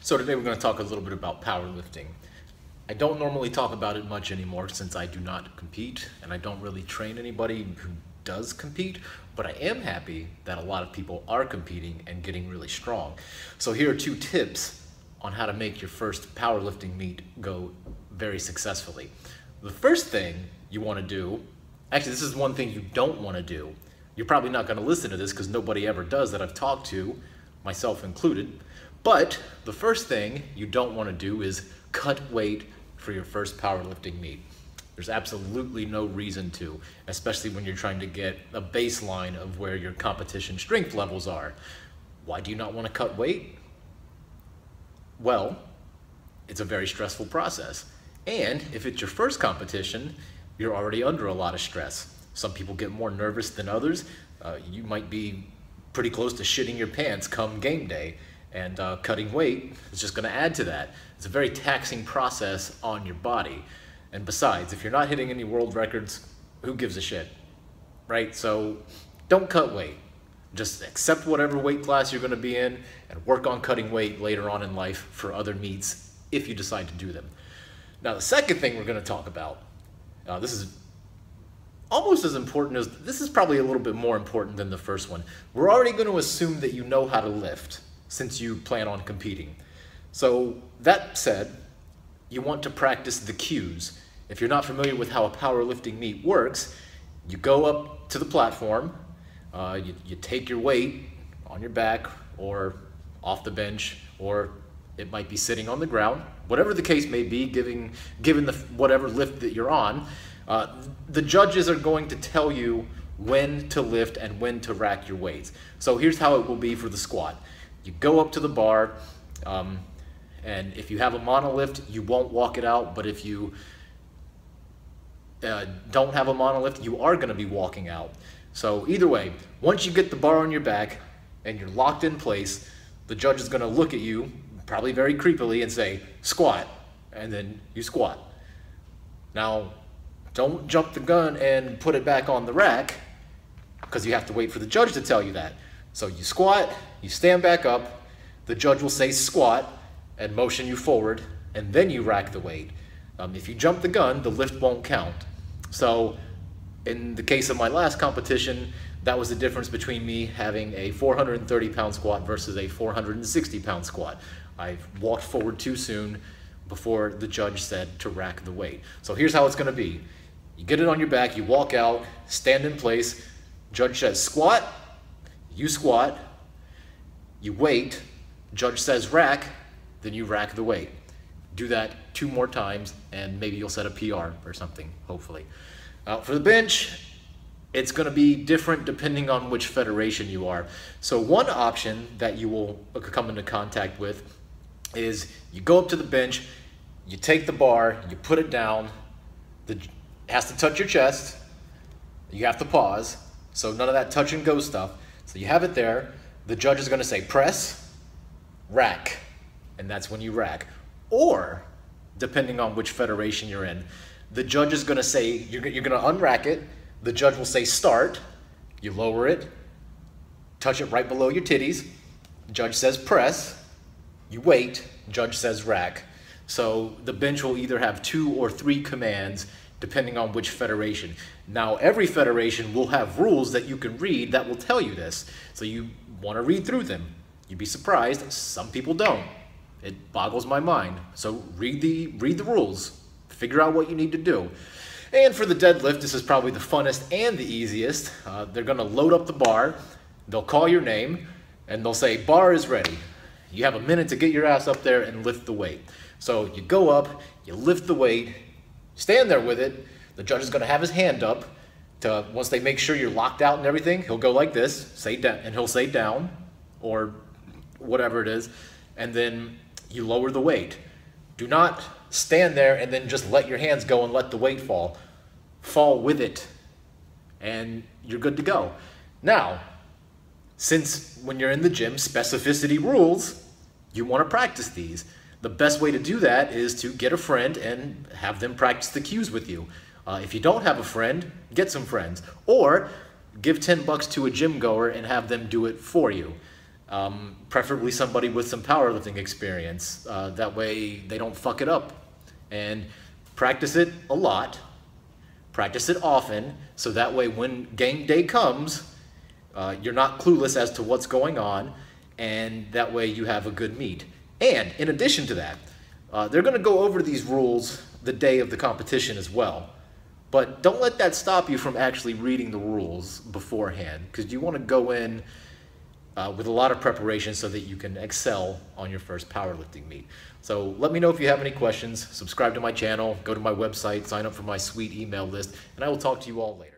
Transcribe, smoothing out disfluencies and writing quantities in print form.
So today we're going to talk a little bit about powerlifting. I don't normally talk about it much anymore since I do not compete and I don't really train anybody who does compete, but I am happy that a lot of people are competing and getting really strong. So here are 2 tips on how to make your first powerlifting meet go very successfully. The first thing you want to do, actually this is one thing you don't want to do. You're probably not going to listen to this because nobody ever does that I've talked to, myself included. But the first thing you don't want to do is cut weight for your first powerlifting meet. There's absolutely no reason to, especially when you're trying to get a baseline of where your competition strength levels are. Why do you not want to cut weight? Well, it's a very stressful process. And if it's your first competition, you're already under a lot of stress. Some people get more nervous than others. You might be pretty close to shitting your pants come game day. And cutting weight is just going to add to that. It's a very taxing process on your body. And besides, if you're not hitting any world records, who gives a shit, right? So don't cut weight. Just accept whatever weight class you're going to be in and work on cutting weight later on in life for other meets if you decide to do them. Now, the second thing we're going to talk about, this is almost as important as, this is probably a little bit more important than the first one. We're already going to assume that you know how to lift, since you plan on competing. So that said, you want to practice the cues. If you're not familiar with how a powerlifting meet works, you go up to the platform, you take your weight on your back or off the bench, or it might be sitting on the ground, whatever the case may be, given the whatever lift that you're on, the judges are going to tell you when to lift and when to rack your weights. So here's how it will be for the squat. You go up to the bar, and if you have a monolift, you won't walk it out, but if you don't have a monolift, you are going to be walking out. So either way, once you get the bar on your back and you're locked in place, the judge is going to look at you, probably very creepily, and say, squat, and then you squat. Now, don't jump the gun and put it back on the rack, because you have to wait for the judge to tell you that. So you squat, you stand back up, the judge will say squat and motion you forward, and then you rack the weight. If you jump the gun, the lift won't count. So in the case of my last competition, that was the difference between me having a 430-pound squat versus a 460-pound squat. I walked forward too soon before the judge said to rack the weight. So here's how it's going to be. You get it on your back, you walk out, stand in place, judge says squat, you squat, you wait, judge says rack, then you rack the weight. Do that 2 more times and maybe you'll set a PR or something, hopefully. For the bench, it's going to be different depending on which federation you are. So one option that you will come into contact with is you go up to the bench, you take the bar, you put it down, it has to touch your chest, you have to pause, so none of that touch and go stuff. So you have it there, the judge is going to say press, rack, and that's when you rack. Or, depending on which federation you're in, the judge is going to say, you're going to unrack it, the judge will say start, you lower it, touch it right below your titties, judge says press, you wait, judge says rack. So the bench will either have 2 or 3 commands depending on which federation. Now, every federation will have rules that you can read that will tell you this. So you want to read through them. You'd be surprised, some people don't. It boggles my mind. So read the rules, figure out what you need to do. And for the deadlift, this is probably the funnest and the easiest. They're going to load up the bar, they'll call your name, and they'll say, bar is ready. You have a minute to get your ass up there and lift the weight. So you go up, you lift the weight, stand there with it. The judge is going to have his hand up. Once they make sure you're locked out and everything, he'll go like this, say down, and he'll say down, or whatever it is, and then you lower the weight. Do not stand there and then just let your hands go and let the weight fall. Fall with it, and you're good to go. Now, since when you're in the gym, specificity rules, you want to practice these. The best way to do that is to get a friend and have them practice the cues with you. If you don't have a friend, get some friends. Or give $10 to a gym goer and have them do it for you. Preferably somebody with some powerlifting experience. That way they don't fuck it up. And practice it a lot. Practice it often, so that way when game day comes, you're not clueless as to what's going on, and that way you have a good meet. And in addition to that, they're going to go over these rules the day of the competition as well. But don't let that stop you from actually reading the rules beforehand, because you want to go in with a lot of preparation so that you can excel on your first powerlifting meet. So let me know if you have any questions. Subscribe to my channel, go to my website, sign up for my sweet email list, and I will talk to you all later.